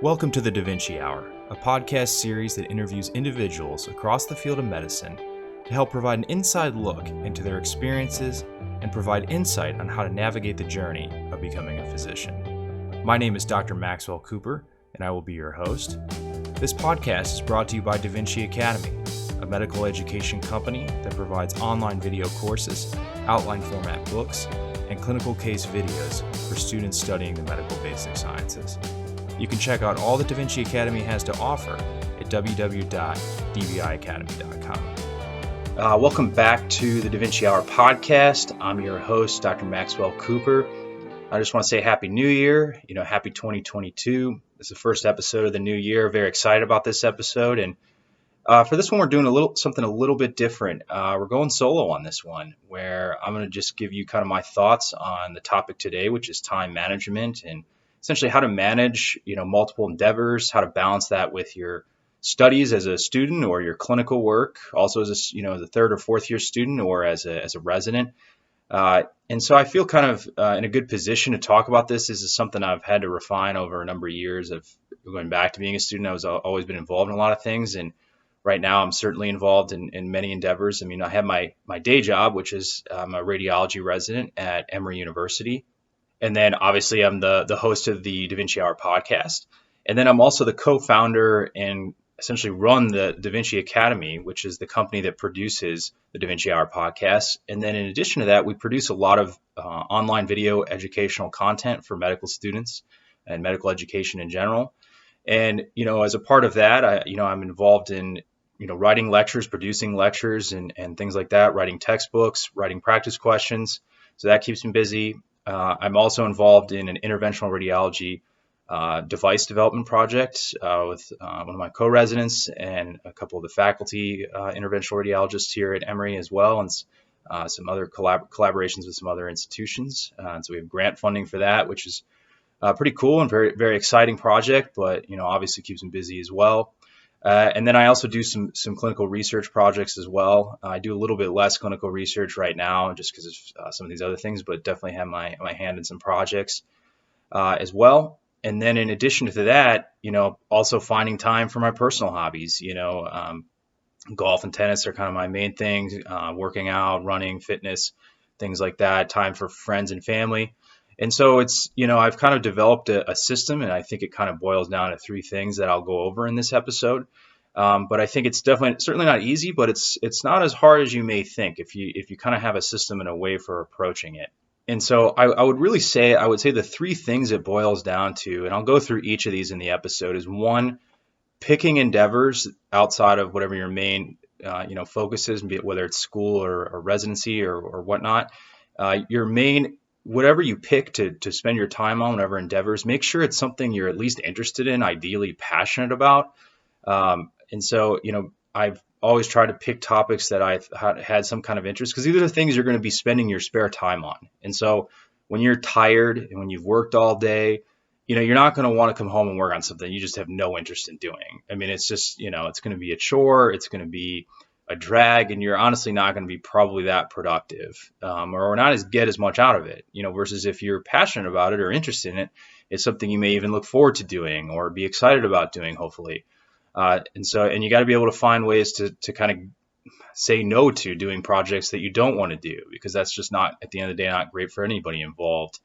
Welcome to the DaVinci Hour, a podcast series that interviews individuals across the field of medicine to help provide an inside look into their experiences and provide insight on how to navigate the journey of becoming a physician. My name is Dr. Maxwell Cooper, and I will be your host. This podcast is brought to you by DaVinci Academy, a medical education company that provides online video courses, outline format books, and clinical case videos for students studying the medical basic sciences. You can check out all that DaVinci Academy has to offer at www.dviacademy.com. Welcome back to the DaVinci Hour podcast. I'm your host, Dr. Maxwell Cooper. I just want to say Happy New Year, happy 2022. This is the first episode of the new year. Very excited about this episode. And for this one, we're doing something a little bit different. We're going solo on this one, where I'm going to just give you kind of my thoughts on the topic today, which is time management and essentially how to manage, multiple endeavors, how to balance that with your studies as a student or your clinical work, also as the third or fourth year student or as a resident. And so I feel kind of in a good position to talk about this. This is something I've had to refine over a number of years of going back to being a student. I was always been involved in a lot of things. And right now I'm certainly involved in many endeavors. I mean, I have my day job, which is I'm a radiology resident at Emory University. And then obviously I'm the host of the DaVinci Hour podcast. And then I'm also the co-founder and essentially run the DaVinci Academy, which is the company that produces the DaVinci Hour podcast. And then in addition to that, we produce a lot of online video educational content for medical students and medical education in general. And, as a part of that, I'm involved in, writing lectures, producing lectures and things like that, writing textbooks, writing practice questions. So that keeps me busy. I'm also involved in an interventional radiology device development project with one of my co-residents and a couple of the faculty interventional radiologists here at Emory as well, and some other collaborations with some other institutions. And so we have grant funding for that, which is pretty cool and very, very exciting project, but obviously keeps me busy as well. And then I also do some clinical research projects as well. I do a little bit less clinical research right now just because of some of these other things, but definitely have my hand in some projects as well. And then in addition to that, also finding time for my personal hobbies. Golf and tennis are kind of my main things, working out, running, fitness, things like that, time for friends and family. And so it's, I've kind of developed a system, and I think it kind of boils down to three things that I'll go over in this episode. But I think it's certainly not easy, but it's not as hard as you may think if you kind of have a system and a way for approaching it. And so I would say the three things it boils down to, and I'll go through each of these in the episode, is one, picking endeavors outside of whatever your main, focus is, be it whether it's school or residency or whatnot. Your main, whatever you pick to spend your time on, whatever endeavors, make sure it's something you're at least interested in, ideally passionate about. And so, I've always tried to pick topics that I've had some kind of interest, because these are the things you're going to be spending your spare time on. And so when you're tired and when you've worked all day, you're not going to want to come home and work on something you just have no interest in doing. I mean, it's just, it's going to be a chore, it's going to be a drag, and you're honestly not going to be probably that productive, or not get as much out of it, versus if you're passionate about it or interested in it, it's something you may even look forward to doing or be excited about doing, hopefully. And you got to be able to find ways to kind of say no to doing projects that you don't want to do, because that's just not, at the end of the day, not great for anybody involved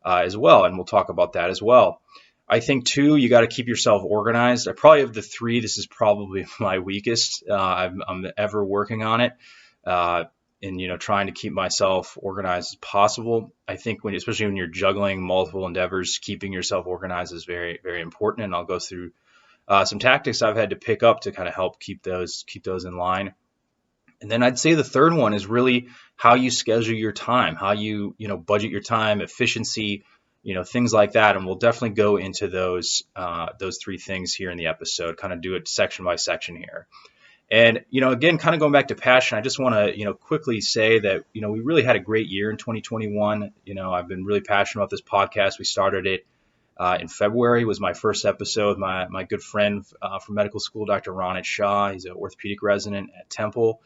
as well. And we'll talk about that as well. I think, too, you got to keep yourself organized. I probably have the three. This is probably my weakest. I'm ever working on it and, trying to keep myself organized as possible. I think especially when you're juggling multiple endeavors, keeping yourself organized is very, very important. And I'll go through some tactics I've had to pick up to kind of help keep those in line. And then I'd say the third one is really how you schedule your time, how you, budget your time, efficiency, things like that. And we'll definitely go into those three things here in the episode, kind of do it section by section here. And, again, kind of going back to passion, I just want to, quickly say that, we really had a great year in 2021. I've been really passionate about this podcast. We started it in February, was my first episode. My good friend from medical school, Dr. Ronit Shah, he's an orthopedic resident at Temple.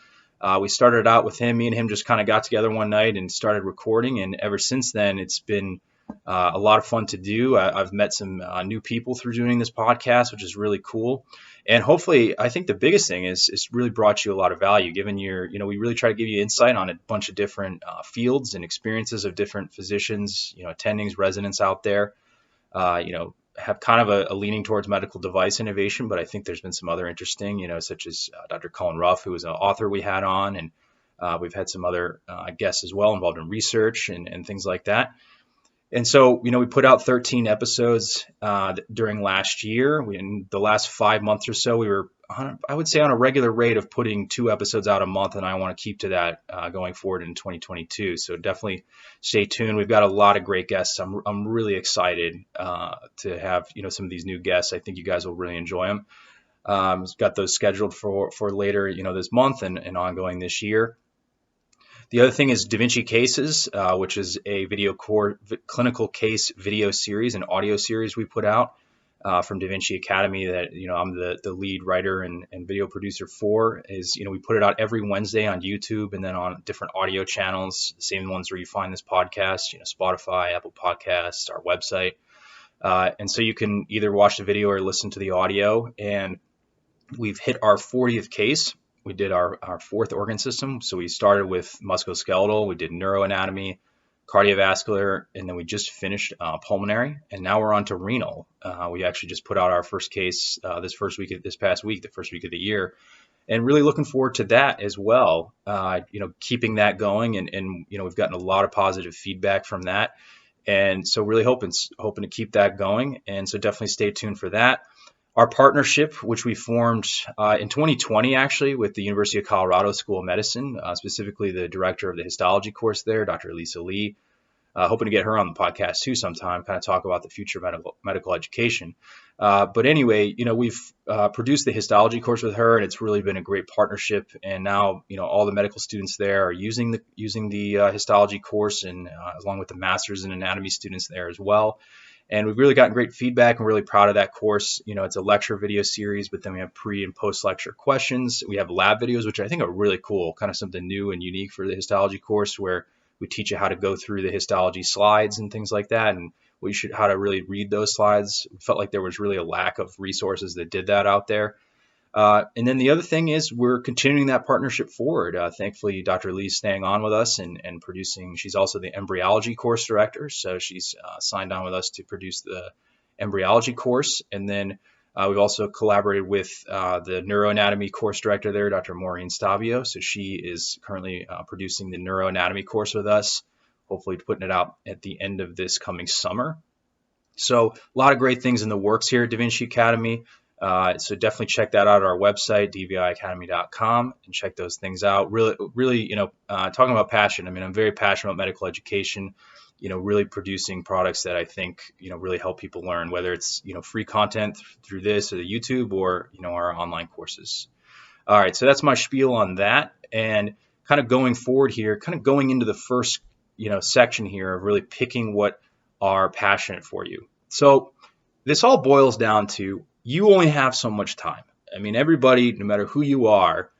We started out with him. Me and him just kind of got together one night and started recording. And ever since then, it's been A lot of fun to do. I've met some new people through doing this podcast, which is really cool. And hopefully, I think the biggest thing is it's really brought you a lot of value, given we really try to give you insight on a bunch of different fields and experiences of different physicians, attendings, residents out there, have kind of a leaning towards medical device innovation, but I think there's been some other interesting, such as Dr. Colin Ruff, who was an author we had on, and we've had some other guests as well involved in research and things like that. And so, we put out 13 episodes during last year. In the last 5 months or so, we were, I would say, on a regular rate of putting 2 episodes out a month, and I want to keep to that going forward in 2022. So definitely stay tuned. We've got a lot of great guests. I'm really excited to have some of these new guests. I think you guys will really enjoy them. Got those scheduled for later this month and ongoing this year. The other thing is DaVinci Cases, which is a clinical case video series, an audio series we put out from DaVinci Academy that, I'm the lead writer and video producer for. We put it out every Wednesday on YouTube and then on different audio channels, the same ones where you find this podcast, Spotify, Apple Podcasts, our website. And so you can either watch the video or listen to the audio. And we've hit our 40th case. We did our 4th organ system. So we started with musculoskeletal, we did neuroanatomy, cardiovascular, and then we just finished pulmonary. And now we're on to renal. We actually just put out our first case this past week, the first week of the year. And really looking forward to that as well, keeping that going. And we've gotten a lot of positive feedback from that. And so really hoping to keep that going. And so definitely stay tuned for that. Our partnership, which we formed in 2020, actually, with the University of Colorado School of Medicine, specifically the director of the histology course there, Dr. Lisa Lee. Hoping to get her on the podcast too sometime, kind of talk about the future of medical education. But anyway, we've produced the histology course with her, and it's really been a great partnership. And now, all the medical students there are using the histology course, and along with the master's in anatomy students there as well. And we've really gotten great feedback. I'm really proud of that course. It's a lecture video series, but then we have pre and post lecture questions. We have lab videos, which I think are really cool, kind of something new and unique for the histology course, where we teach you how to go through the histology slides and things like that, and how to really read those slides. We felt like there was really a lack of resources that did that out there. And then the other thing is we're continuing that partnership forward. Thankfully, Dr. Lee's staying on with us and producing. She's also the embryology course director, so she's signed on with us to produce the embryology course. And then we've also collaborated with the neuroanatomy course director there, Dr. Maureen Stavio. So she is currently producing the neuroanatomy course with us, hopefully putting it out at the end of this coming summer. So a lot of great things in the works here at DaVinci Academy. So definitely check that out at our website, dviacademy.com, and check those things out. Really, talking about passion. I mean, I'm very passionate about medical education, really producing products that I think, really help people learn, whether it's, free content through this or the YouTube or, our online courses. All right. So that's my spiel on that. And kind of going forward here, kind of going into the first, section here of really picking what are passionate for you. So this all boils down to, you only have so much time. I mean, everybody, no matter who you are,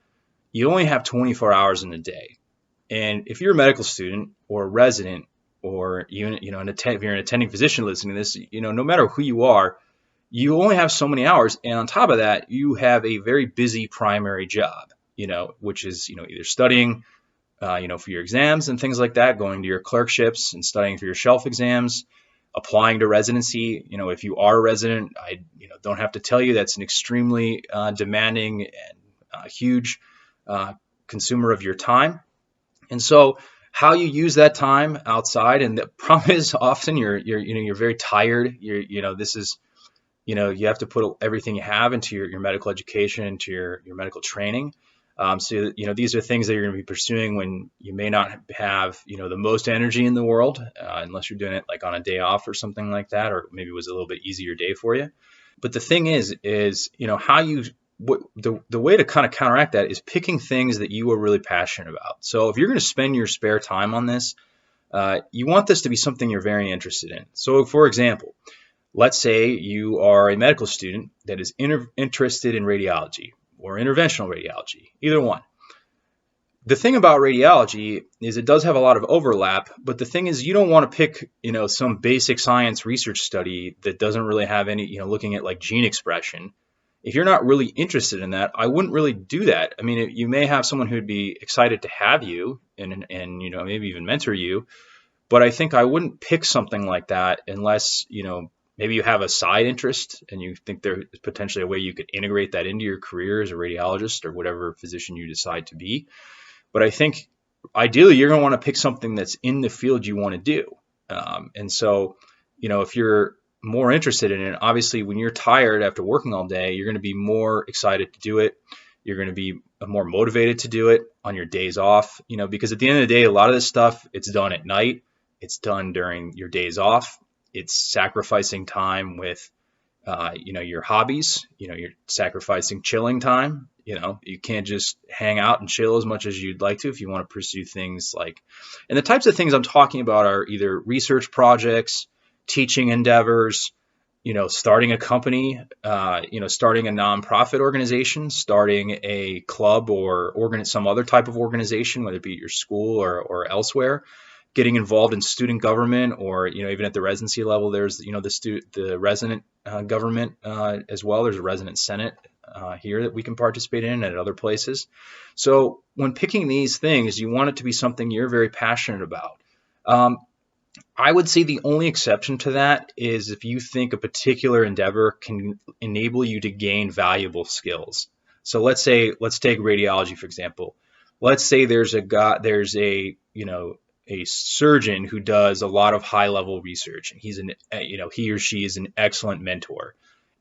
you only have 24 hours in a day. And if you're a medical student or a resident, or if you're an attending physician listening to this, no matter who you are, you only have so many hours. And on top of that, you have a very busy primary job, which is, either studying, for your exams and things like that, going to your clerkships and studying for your shelf exams, applying to residency. If you are a resident, I don't have to tell you that's an extremely demanding and huge consumer of your time. And so how you use that time outside, and the problem is often you're very tired. You have to put everything you have into your medical education, into your medical training. So, these are things that you're going to be pursuing when you may not have, the most energy in the world, unless you're doing it like on a day off or something like that, or maybe it was a little bit easier day for you. But the thing is, the way to kind of counteract that is picking things that you are really passionate about. So if you're going to spend your spare time on this, you want this to be something you're very interested in. So for example, let's say you are a medical student that is interested in radiology or interventional radiology, either one. The thing about radiology is it does have a lot of overlap, but the thing is you don't want to pick, some basic science research study that doesn't really have any, looking at like gene expression. If you're not really interested in that, I wouldn't really do that. I mean, you may have someone who'd be excited to have you and maybe even mentor you, but I think I wouldn't pick something like that unless, maybe you have a side interest and you think there's potentially a way you could integrate that into your career as a radiologist or whatever physician you decide to be. But I think ideally you're going to want to pick something that's in the field you want to do. And so, if you're more interested in it, obviously when you're tired after working all day, you're going to be more excited to do it. You're going to be more motivated to do it on your days off, because at the end of the day, a lot of this stuff, it's done at night. It's done during your days off. It's sacrificing time with, your hobbies. You're sacrificing chilling time. You can't just hang out and chill as much as you'd like to if you want to pursue things like, and the types of things I'm talking about are either research projects, teaching endeavors, starting a company, starting a nonprofit organization, starting a club or some other type of organization, whether it be at your school or elsewhere, getting involved in student government, or even at the residency level, there's the resident government as well. There's a resident senate here that we can participate in, and at other places. So when picking these things, you want it to be something you're very passionate about. I would say the only exception to that is if you think a particular endeavor can enable you to gain valuable skills. So let's take radiology, for example. Let's say there's a surgeon who does a lot of high level research, and he or she is an excellent mentor,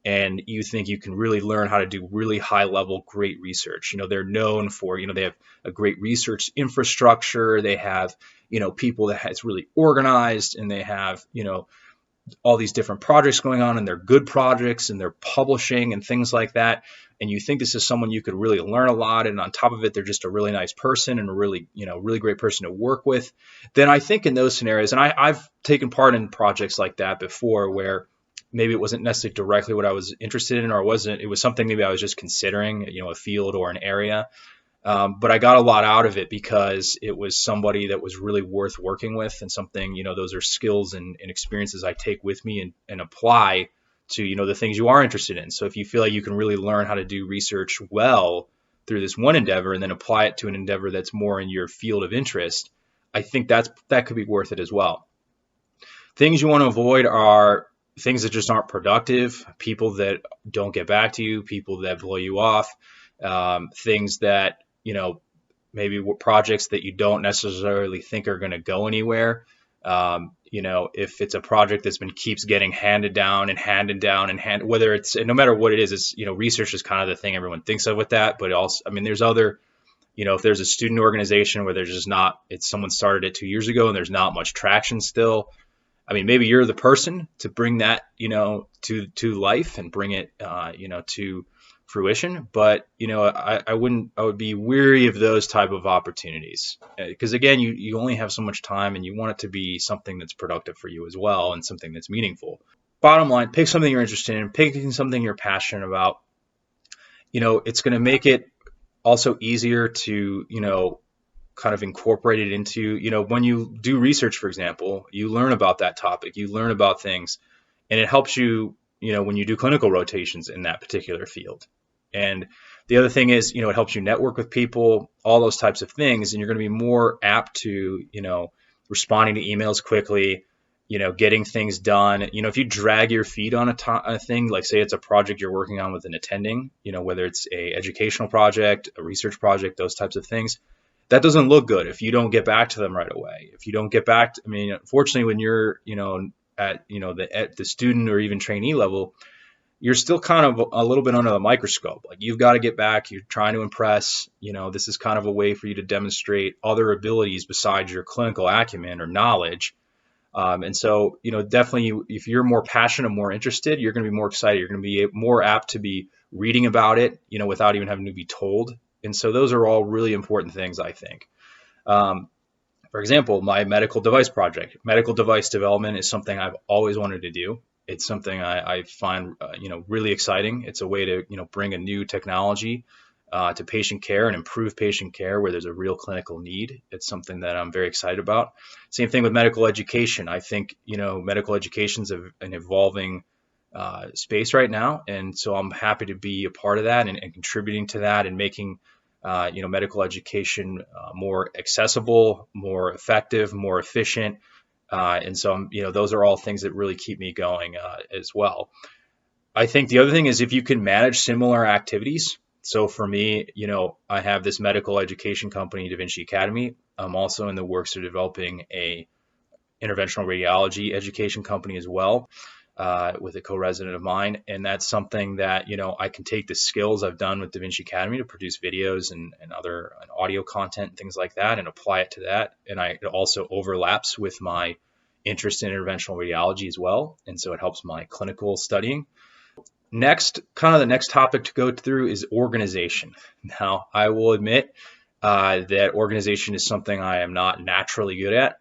and you think you can really learn how to do really high level, great research. They're known for, they have a great research infrastructure. They have, people that it's really organized, and they have, all these different projects going on, and they're good projects, and they're publishing and things like that. And you think this is someone you could really learn a lot. And on top of it, they're just a really nice person and a really, really great person to work with. Then I think in those scenarios, and I've taken part in projects like that before, where maybe it wasn't necessarily directly what I was interested in, or it was something maybe I was just considering, a field or an area. But I got a lot out of it because it was somebody that was really worth working with, and something, those are skills and experiences I take with me and apply to, the things you are interested in. So if you feel like you can really learn how to do research well through this one endeavor and then apply it to an endeavor that's more in your field of interest, I think that could be worth it as well. Things you want to avoid are things that just aren't productive, people that don't get back to you, people that blow you off, things that, maybe projects that you don't necessarily think are going to go anywhere. If it's a project that's keeps getting handed down, whether it's, no matter what it is, it's, research is kind of the thing everyone thinks of with that. But also, there's other, if there's a student organization where there's just someone started it 2 years ago and there's not much traction still. Maybe you're the person to bring that, to life and bring it, to fruition. But, I would be weary of those type of opportunities, because again, you only have so much time, and you want it to be something that's productive for you as well, and something that's meaningful. Bottom line, pick something you're interested in, picking something you're passionate about. It's going to make it also easier to, kind of incorporate it into, when you do research, for example, you learn about that topic, you learn about things, and it helps you, when you do clinical rotations in that particular field. And the other thing is, it helps you network with people, all those types of things, and you're going to be more apt to, responding to emails quickly, getting things done. If you drag your feet on a thing, like say it's a project you're working on with an attending, whether it's a educational project, a research project, those types of things, that doesn't look good if you don't get back to them right away. If you don't get back, unfortunately, when you're, at, the student or even trainee level, you're still kind of a little bit under the microscope. Like, you've got to get back. You're trying to impress. This is kind of a way for you to demonstrate other abilities besides your clinical acumen or knowledge. And so, definitely, if you're more passionate, more interested, you're going to be more excited. You're going to be more apt to be reading about it, without even having to be told. And so those are all really important things, I think. For example, my medical device project. Medical device development is something I've always wanted to do. It's something I find, really exciting. It's a way to, bring a new technology to patient care and improve patient care where there's a real clinical need. It's something that I'm very excited about. Same thing with medical education. I think, medical education is an evolving space right now. And so I'm happy to be a part of that and contributing to that and making, medical education more accessible, more effective, more efficient. And so, those are all things that really keep me going as well. I think the other thing is if you can manage similar activities. So for me, I have this medical education company, DaVinci Academy. I'm also in the works of developing a interventional radiology education company as well, with a co-resident of mine. And that's something that, I can take the skills I've done with DaVinci Academy to produce videos and other audio content and things like that and apply it to that. And it also overlaps with my interest in interventional radiology as well. And so it helps my clinical studying. Next, kind of the next topic to go through is organization. Now, I will admit that organization is something I am not naturally good at.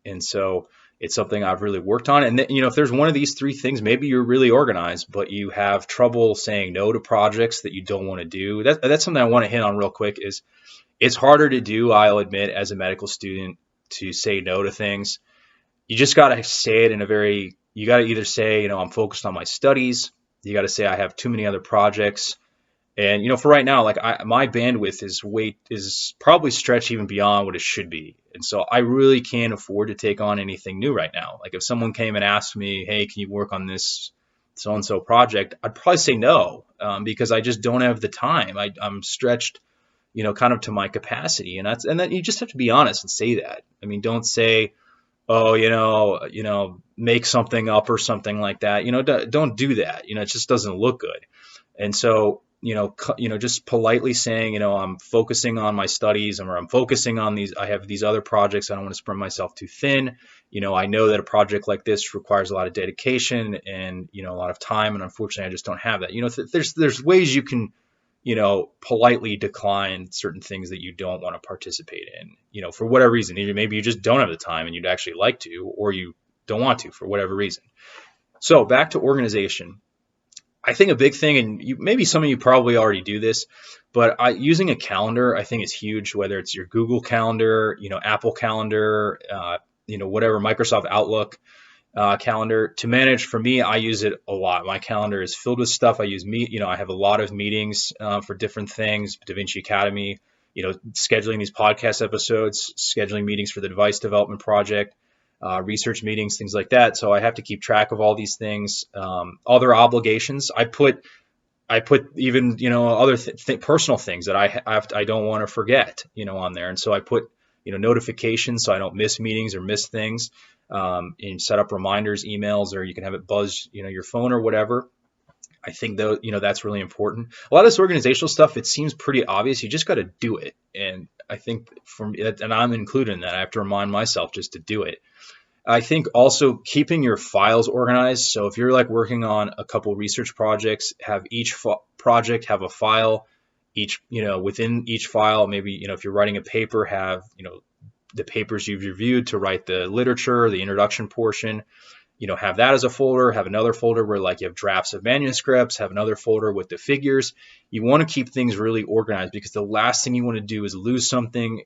And so it's something I've really worked on. And, if there's one of these three things, maybe you're really organized, but you have trouble saying no to projects that you don't want to do. That's something I want to hit on real quick is it's harder to do, I'll admit, as a medical student to say no to things. You just got to say it you got to either say, I'm focused on my studies. You got to say I have too many other projects. And, for right now, like my bandwidth is probably stretched even beyond what it should be. And so I really can't afford to take on anything new right now. Like if someone came and asked me, hey, can you work on this so-and-so project? I'd probably say no, because I just don't have the time. I'm stretched, kind of to my capacity. And then you just have to be honest and say that. I mean, don't say, oh, make something up or something like that. Don't do that. It just doesn't look good. And so, just politely saying, I'm focusing on my studies or I'm focusing on I have these other projects. I don't want to spread myself too thin. I know that a project like this requires a lot of dedication and, a lot of time. And unfortunately, I just don't have that. There's ways you can, politely decline certain things that you don't want to participate in, for whatever reason. Either maybe you just don't have the time and you'd actually like to, or you don't want to for whatever reason. So back to organization. I think a big thing, and maybe some of you probably already do this, but using a calendar, I think is huge, whether it's your Google Calendar, Apple Calendar, whatever, Microsoft Outlook calendar to manage. For me, I use it a lot. My calendar is filled with stuff. I have a lot of meetings for different things, DaVinci Academy, scheduling these podcast episodes, scheduling meetings for the device development project, research meetings, things like that. So I have to keep track of all these things. Other obligations, I put even, other personal things that I don't want to forget, on there. And so I put, notifications so I don't miss meetings or miss things. And set up reminders, emails, or you can have it buzz, your phone or whatever. I think though, that's really important. A lot of this organizational stuff, it seems pretty obvious. You just got to do it. And I think and I'm included in that. I have to remind myself just to do it. I think also keeping your files organized. So if you're like working on a couple research projects, have each project have a file, within each file, maybe, if you're writing a paper, have, the papers you've reviewed to write the literature, the introduction portion, have that as a folder, have another folder where like you have drafts of manuscripts, have another folder with the figures. You want to keep things really organized because the last thing you want to do is lose something,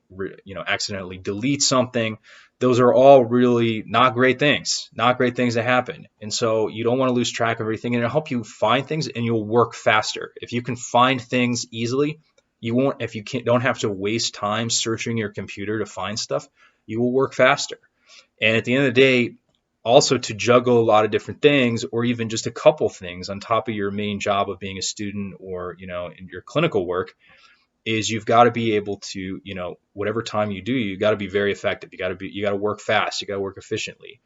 accidentally delete something. Those are all really not great things that happen. And so you don't want to lose track of everything, and it'll help you find things and you'll work faster. If you can find things easily, you won't, if you don't have to waste time searching your computer to find stuff, you will work faster. And at the end of the day, also to juggle a lot of different things, or even just a couple things on top of your main job of being a student or, in your clinical work, is you've got to be able to, whatever time you do, you got to be very effective. You got to work fast. You got to work efficiently.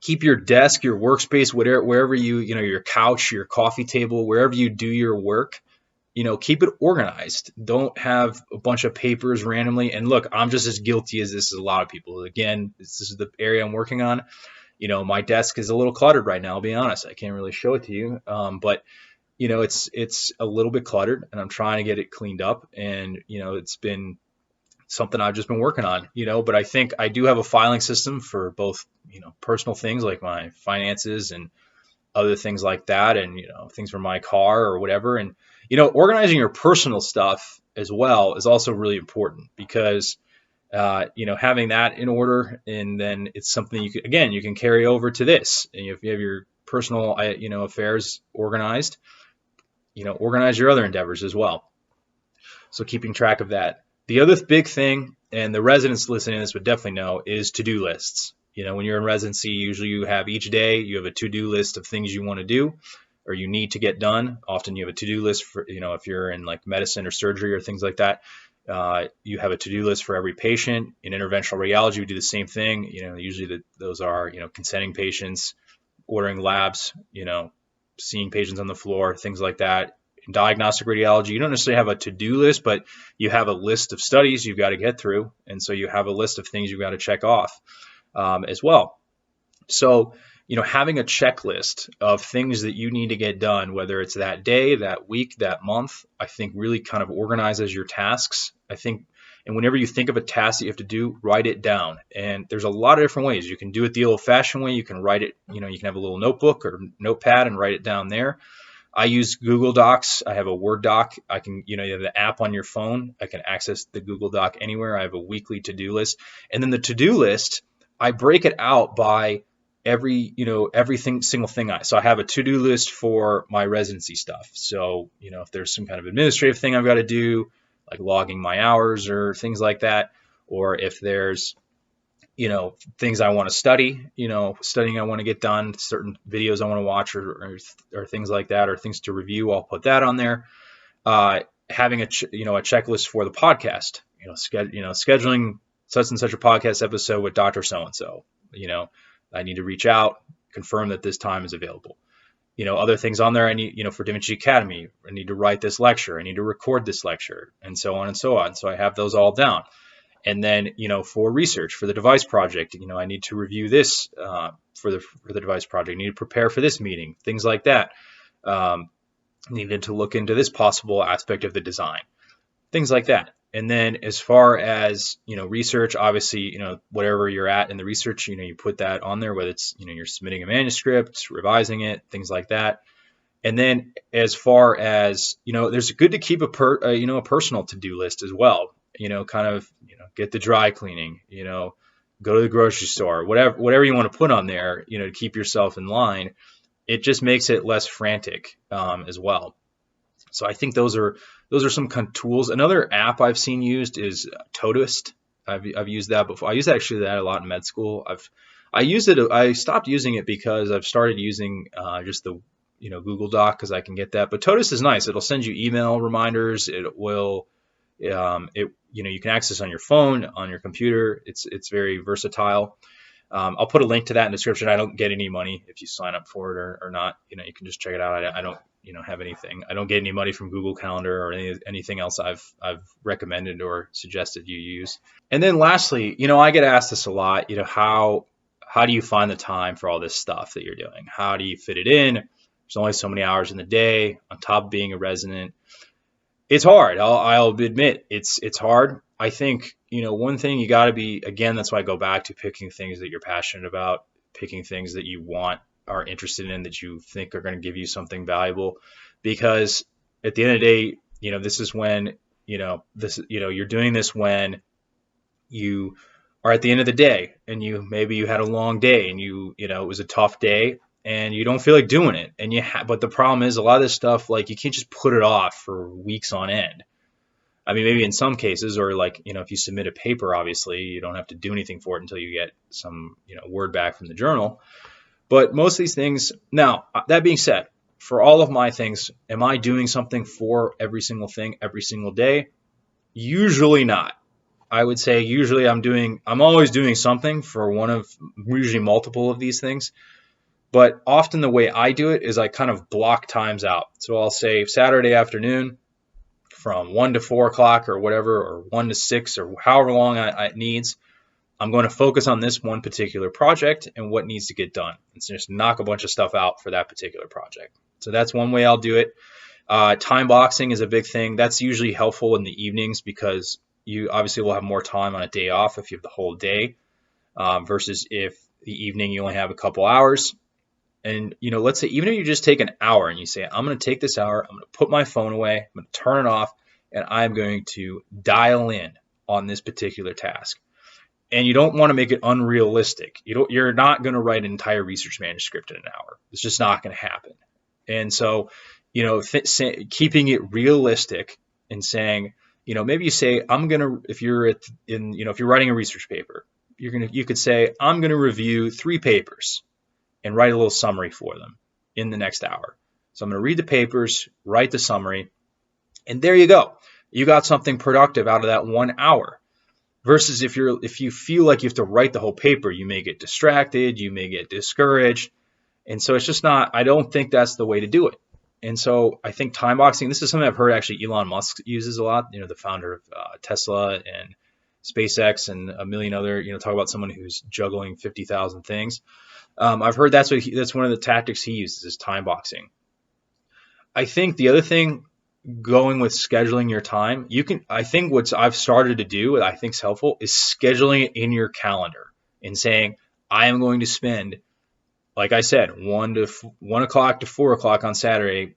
Keep your desk, your workspace, wherever your couch, your coffee table, wherever you do your work, keep it organized. Don't have a bunch of papers randomly. And look, I'm just as guilty as this as a lot of people. Again, this is the area I'm working on. My desk is a little cluttered right now. I'll be honest. I can't really show it to you. But it's a little bit cluttered, and I'm trying to get it cleaned up. And, it's been something I've just been working on, but I think I do have a filing system for both, personal things like my finances and other things like that, and things for my car or whatever. And organizing your personal stuff as well is also really important, because having that in order, and then it's something you can carry over to this. And if you have your personal affairs organized, organize your other endeavors as well. So keeping track of that. The other big thing, and the residents listening to this would definitely know, is to-do lists. When you're in residency, usually you have each day, you have a to-do list of things you want to do or you need to get done. Often you have a to-do list for, if you're in like medicine or surgery or things like that, you have a to-do list for every patient. In interventional radiology, we do the same thing. Usually those are, consenting patients, ordering labs, seeing patients on the floor, things like that. In diagnostic radiology, you don't necessarily have a to-do list, but you have a list of studies you've got to get through. And so you have a list of things you've got to check off as well. So, having a checklist of things that you need to get done, whether it's that day, that week, that month, I think really kind of organizes your tasks. I think, and whenever you think of a task that you have to do, write it down. And there's a lot of different ways. You can do it the old-fashioned way. You can write it, you can have a little notebook or notepad and write it down there. I use Google Docs. I have a Word doc. I can, you have the app on your phone. I can access the Google Doc anywhere. I have a weekly to-do list. And then the to-do list, I break it out by single thing. So I have a to-do list for my residency stuff. So, if there's some kind of administrative thing I've got to do, like logging my hours or things like that, or if there's, things I want to study, studying I want to get done, certain videos I want to watch or things like that, or things to review, I'll put that on there. Having a checklist for the podcast, scheduling such and such a podcast episode with Dr. So-and-so, I need to reach out, confirm that this time is available. Other things on there, I need, for DaVinci Academy, I need to write this lecture, I need to record this lecture, and so on and so on. So I have those all down. And then, for research, for the device project, I need to review this for the device project. I need to prepare for this meeting, things like that. Needed to look into this possible aspect of the design, things like that. And then as far as, research, obviously, whatever you're at in the research, you put that on there, whether it's, you're submitting a manuscript, revising it, things like that. And then as far as, there's good to keep a personal to-do list as well, get the dry cleaning, go to the grocery store, whatever you want to put on there, to keep yourself in line. It just makes it less frantic as well. So I think those are some kind of tools. Another app I've seen used is ToDo List. I've used that before. I used actually that a lot in med school. I used it. I stopped using it because I've started using just the Google Doc, because I can get that. But ToDo List is nice. It'll send you email reminders. It will you can access on your phone, on your computer. It's very versatile. I'll put a link to that in the description. I don't get any money if you sign up for it or not. You can just check it out. I don't have anything. I don't get any money from Google Calendar or anything else I've recommended or suggested you use. And then lastly, I get asked this a lot. How do you find the time for all this stuff that you're doing? How do you fit it in? There's only so many hours in the day on top of being a resident. It's hard. I'll admit it's hard. I think, one thing you got to be, again, that's why I go back to picking things that you're passionate about, picking things that you are interested in, that you think are going to give you something valuable. Because at the end of the day, this is when, you're doing this when you are at the end of the day and maybe you had a long day and it was a tough day and you don't feel like doing it. But the problem is a lot of this stuff, like, you can't just put it off for weeks on end. I mean, maybe in some cases, or like, if you submit a paper, obviously you don't have to do anything for it until you get some, word back from the journal. But most of these things, now, that being said, for all of my things, am I doing something for every single thing every single day? Usually not. I would say usually I'm always doing something for usually multiple of these things. But often the way I do it is I kind of block times out. So I'll say Saturday afternoon from 1 to 4 o'clock or whatever, or 1 to 6 or however long it needs. I'm going to focus on this one particular project and what needs to get done. It's just knock a bunch of stuff out for that particular project. So that's one way I'll do it. Time boxing is a big thing. That's usually helpful in the evenings because you obviously will have more time on a day off if you have the whole day versus if the evening you only have a couple hours. And, let's say even if you just take an hour and you say, I'm going to take this hour, I'm going to put my phone away, I'm going to turn it off, and I'm going to dial in on this particular task. And you don't want to make it unrealistic. You're not going to write an entire research manuscript in an hour. It's just not going to happen. And so, keeping it realistic and saying, maybe you say, if you're writing a research paper, you could say, I'm going to review 3 papers and write a little summary for them in the next hour. So I'm going to read the papers, write the summary, and there you go. You got something productive out of that 1 hour. Versus if you feel like you have to write the whole paper, you may get distracted, you may get discouraged. And so it's just not, I don't think that's the way to do it. And so I think time boxing, this is something I've heard actually Elon Musk uses a lot, the founder of Tesla and SpaceX and a million other, talk about someone who's juggling 50,000 things. I've heard that's one of the tactics he uses is time boxing. I think the other thing, going with scheduling your time, I think what I've started to do that I think is helpful is scheduling it in your calendar and saying, I am going to spend, like I said, 1 o'clock to 4 o'clock on Saturday,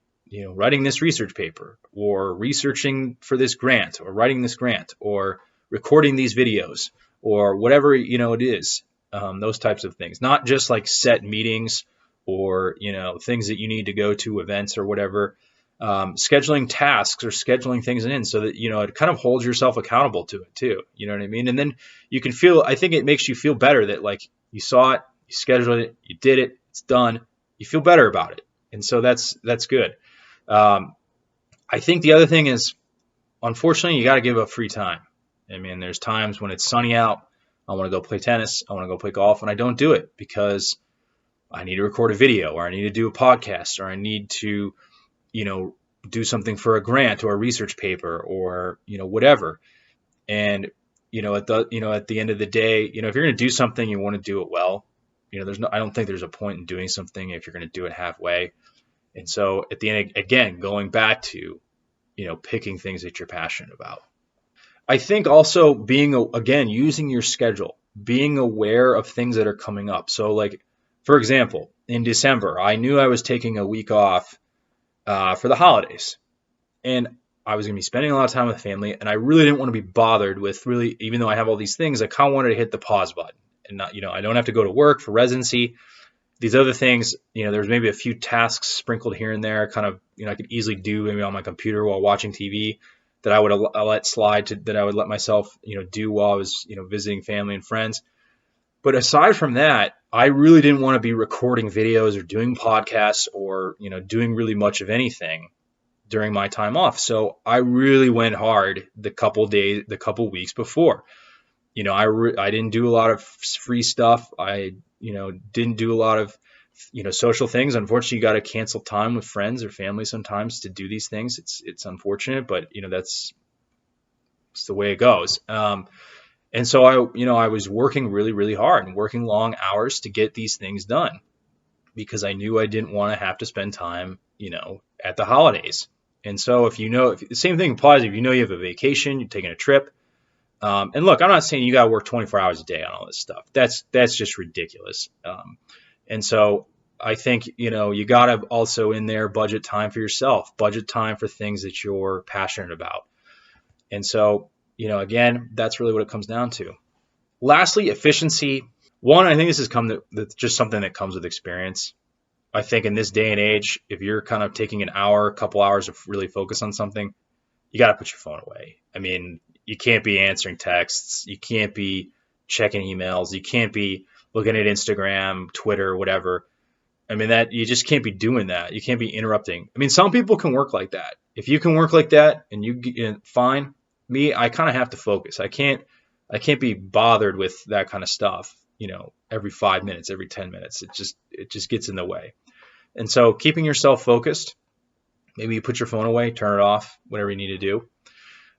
writing this research paper or researching for this grant or writing this grant or recording these videos or whatever, it is, those types of things, not just like set meetings or, things that you need to go to, events or whatever. Scheduling tasks or scheduling things in so that, it kind of holds yourself accountable to it too. You know what I mean? And then you can I think it makes you feel better that like you saw it, you scheduled it, you did it, it's done. You feel better about it. And so that's good. I think the other thing is, unfortunately, you got to give up free time. I mean, there's times when it's sunny out, I want to go play tennis, I want to go play golf, and I don't do it because I need to record a video or I need to do a podcast or I need to do something for a grant or a research paper or, whatever. And, at the end of the day, if you're going to do something, you want to do it well. I don't think there's a point in doing something if you're going to do it halfway. And so at the end, again, going back to, picking things that you're passionate about. I think also using your schedule, being aware of things that are coming up. So like, for example, in December, I knew I was taking a week off for the holidays, and I was going to be spending a lot of time with family, and I really didn't want to be bothered with even though I have all these things, I kind of wanted to hit the pause button and not, I don't have to go to work for residency. These other things, there's maybe a few tasks sprinkled here and there, kind of, I could easily do maybe on my computer while watching TV that I would let slide that I would let myself, do while I was, visiting family and friends. But aside from that, I really didn't want to be recording videos or doing podcasts or, doing really much of anything during my time off. So I really went hard the couple weeks before. I didn't do a lot of free stuff. I, didn't do a lot of, social things. Unfortunately, you got to cancel time with friends or family sometimes to do these things. It's unfortunate, but, it's the way it goes. And so I was working really, really hard and working long hours to get these things done because I knew I didn't want to have to spend time, at the holidays. And so if the same thing applies if you have a vacation, you're taking a trip. And look, I'm not saying you got to work 24 hours a day on all this stuff. That's just ridiculous. And so I think, you got to also in there budget time for yourself, budget time for things that you're passionate about. And so, again, that's really what it comes down to. Lastly, efficiency. One, I think this has that's just something that comes with experience. I think in this day and age, if you're kind of taking a couple hours to really focus on something, you got to put your phone away. I mean, you can't be answering texts. You can't be checking emails. You can't be looking at Instagram, Twitter, whatever. I mean, that you just can't be doing that. You can't be interrupting. I mean, some people can work like that. If you can work like that and fine. Me, I kind of have to focus. I can't be bothered with that kind of stuff, every 5 minutes, every 10 minutes. It just gets in the way. And so keeping yourself focused, maybe you put your phone away, turn it off, whatever you need to do.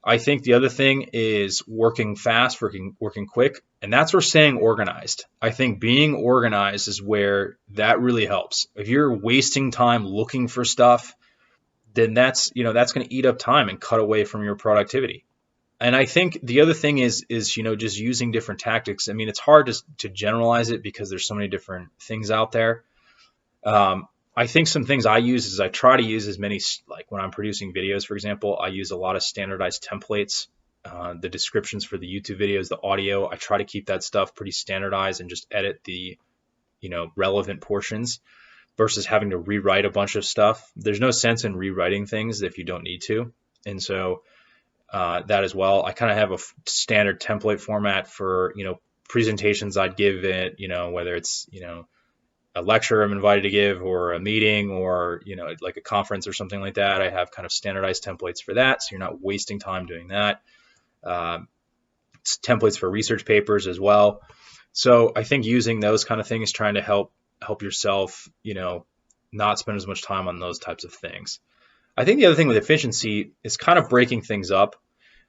I think the other thing is working fast, working quick, and that's where staying organized. I think being organized is where that really helps. If you're wasting time looking for stuff, then that's going to eat up time and cut away from your productivity. And I think the other thing is just using different tactics. I mean, it's hard to generalize it because there's so many different things out there. I think some things I use is I try to use as many, like when I'm producing videos, for example, I use a lot of standardized templates. The descriptions for the YouTube videos, the audio, I try to keep that stuff pretty standardized and just edit the, relevant portions versus having to rewrite a bunch of stuff. There's no sense in rewriting things if you don't need to. And so that as well, I kind of have a standard template format for, presentations I'd give it, whether it's, a lecture I'm invited to give or a meeting or, like a conference or something like that. I have kind of standardized templates for that. So you're not wasting time doing that. Templates for research papers as well. So I think using those kind of things, trying to help yourself, not spend as much time on those types of things. I think the other thing with efficiency is kind of breaking things up.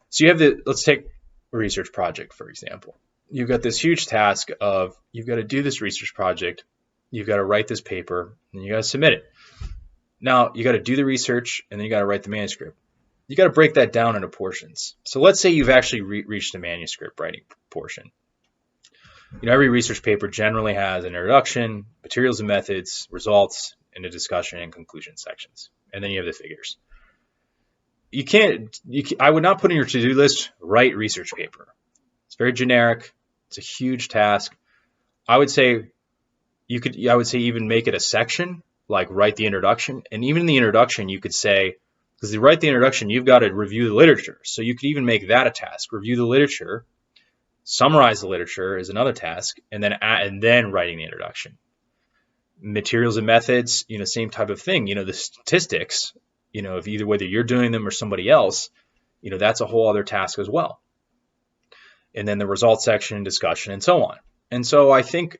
So you have let's take a research project, for example. You've got this huge task of you've got to do this research project. You've got to write this paper and you got to submit it. Now you got to do the research and then you got to write the manuscript. You got to break that down into portions. So let's say you've actually reached the manuscript writing portion. Every research paper generally has an introduction, materials and methods, results, and a discussion and conclusion sections. And then you have the figures. I would not put in your to-do list, write research paper. It's very generic. It's a huge task. I would say even make it a section, like write the introduction. And even in the introduction, you could say, because to write the introduction, you've got to review the literature. So you could even make that a task. Review the literature, summarize the literature is another task, and then writing the introduction. Materials and methods, same type of thing. The statistics, if either whether you're doing them or somebody else, that's a whole other task as well. And then the results section, discussion, and so on. And so I think,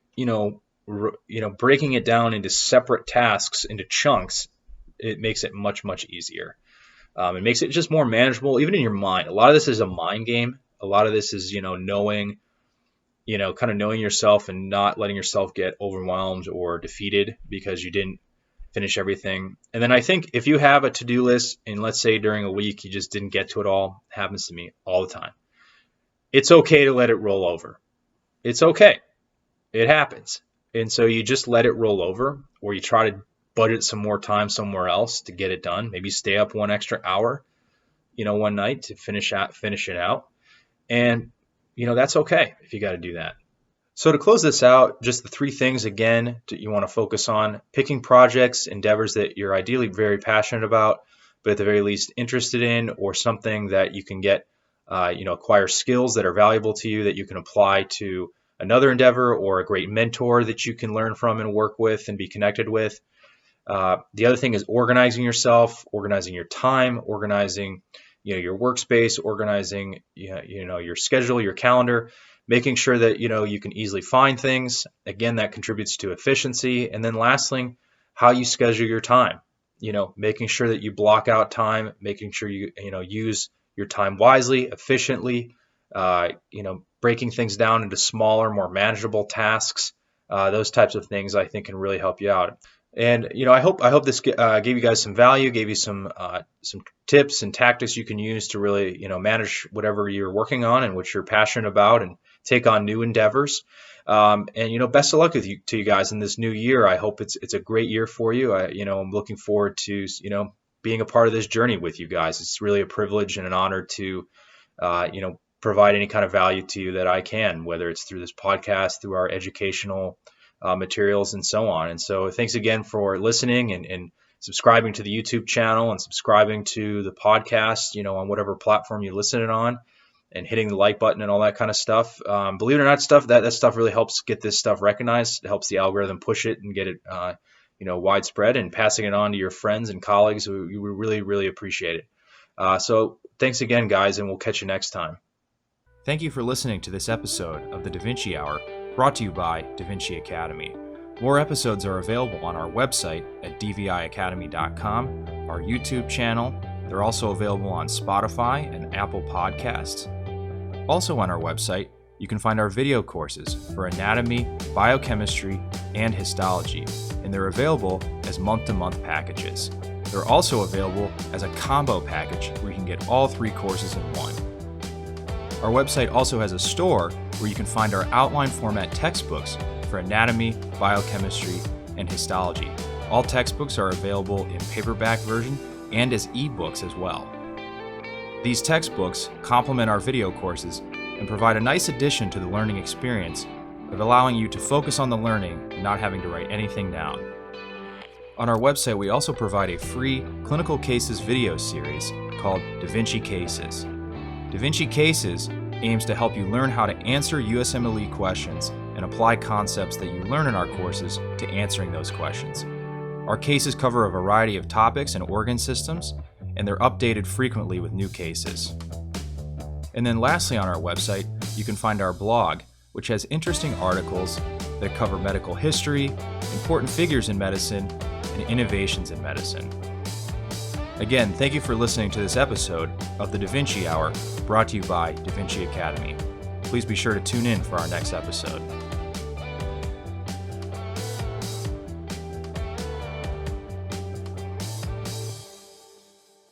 breaking it down into separate tasks, into chunks, it makes it much, much easier. It makes it just more manageable, even in your mind. A lot of this is a mind game. A lot of this is, knowing yourself and not letting yourself get overwhelmed or defeated because you didn't finish everything. And then I think if you have a to-do list and let's say during a week you just didn't get to it all, it happens to me all the time. It's okay to let it roll over. It's okay. It happens. And so you just let it roll over, or you try to budget some more time somewhere else to get it done. Maybe stay up one extra hour, one night to finish it out. And, that's okay if you got to do that. So to close this out, just the three things again that you want to focus on: picking projects, endeavors that you're ideally very passionate about, but at the very least interested in, or something that you can get, acquire skills that are valuable to you that you can apply to another endeavor, or a great mentor that you can learn from and work with and be connected with. The other thing is organizing yourself, organizing your time, organizing, your workspace, organizing, your schedule, your calendar, making sure that, you can easily find things. Again, that contributes to efficiency. And then lastly, how you schedule your time, making sure that you block out time, making sure you, use your time wisely, efficiently, breaking things down into smaller, more manageable tasks. Those types of things I think can really help you out. And I hope this gave you guys some value, gave you some tips and tactics you can use to really manage whatever you're working on and what you're passionate about, and take on new endeavors. And best of luck to you guys in this new year. I hope it's a great year for you. I'm looking forward to being a part of this journey with you guys. It's really a privilege and an honor to provide any kind of value to you that I can, whether it's through this podcast, through our educational materials, and so on. And so thanks again for listening and subscribing to the YouTube channel and subscribing to the podcast, on whatever platform you listen it on, and hitting the like button and all that kind of stuff. Believe it or not, that stuff really helps get this stuff recognized. It helps the algorithm push it and get it, widespread, and passing it on to your friends and colleagues. We really, really appreciate it. So thanks again, guys, and we'll catch you next time. Thank you for listening to this episode of the DaVinci Hour, brought to you by DaVinci Academy. More episodes are available on our website at dviacademy.com, our YouTube channel. They're also available on Spotify and Apple Podcasts. Also on our website, you can find our video courses for anatomy, biochemistry, and histology, and they're available as month-to-month packages. They're also available as a combo package where you can get all three courses in one. Our website also has a store where you can find our outline format textbooks for anatomy, biochemistry, and histology. All textbooks are available in paperback version and as eBooks as well. These textbooks complement our video courses and provide a nice addition to the learning experience of allowing you to focus on the learning and not having to write anything down. On our website, we also provide a free clinical cases video series called DaVinci Cases. DaVinci Cases aims to help you learn how to answer USMLE questions and apply concepts that you learn in our courses to answering those questions. Our cases cover a variety of topics and organ systems, and they're updated frequently with new cases. And then lastly, on our website, you can find our blog, which has interesting articles that cover medical history, important figures in medicine, and innovations in medicine. Again, thank you for listening to this episode of the DaVinci Hour, brought to you by DaVinci Academy. Please be sure to tune in for our next episode.